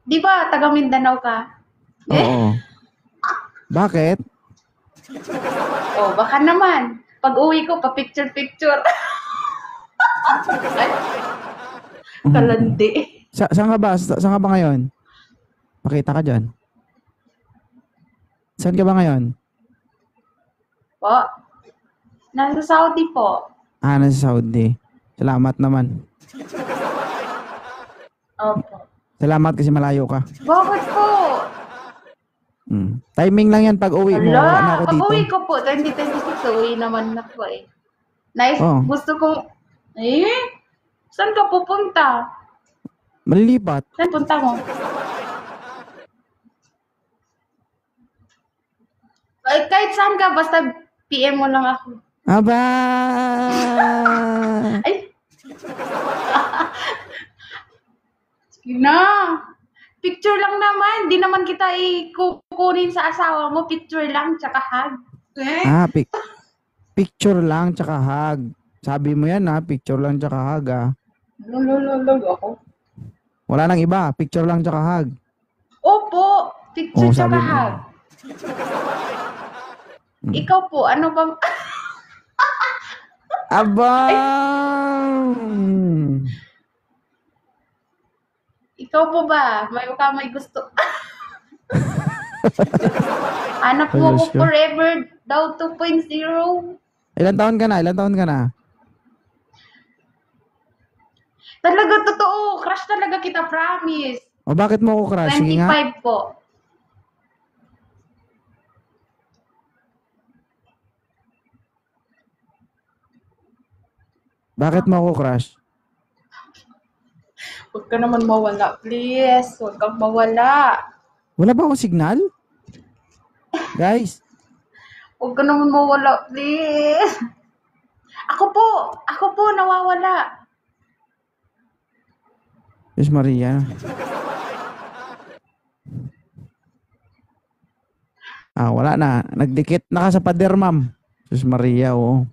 Di ba, taga Mindanao ka? Oo. Bakit? Oh, baka naman. Pag uwi ko, pa-picture-picture. Kalandi. Saan ka ba? Saan ka ba ngayon? Pakita ka dyan. Saan ka ba ngayon? Po, nasa Saudi po. Nasa Saudi. Salamat naman. Opo. Salamat kasi malayo ka. Bakit po? Timing lang yan pag uwi mo. Wala na Hala, ako pag dito. uwi ko po, 2026, uwi naman na po eh. Nice, Oh, gusto kong, saan ka pupunta? malilipat. Saan punta mo? Ay, kahit saan ka, basta PM mo lang ako. Aba! Ay, sige na. Picture lang naman. Di naman kita ikukunin sa asawa mo. Picture lang, tsaka hug. Ah, picture lang tsaka hug. Sabi mo yan picture lang tsaka hug Lulululog ako. Wala nang iba, picture lang tsaka hug. Opo, picture Oo, tsaka sabi mo. hug. Ikaw po, ano bang... Aba! Ikaw po ba? May gusto. Hanap mo Ayos ko yun. forever daw 2.0. Ilan taon ka na? Ilan taon ka na? Talaga totoo. Crush talaga kita, promise. O bakit mo ako crush? Sige nga. 25 po. Bakit mo ako crush? Huwag ka naman mawala, please. Huwag kang mawala. Wala ba akong signal? Guys, Huwag ka naman mawala, please. Ako po, nawawala. Diyos Maria. Wala na. Nagdikit na ka sa pader, ma'am. Diyos Maria, oo.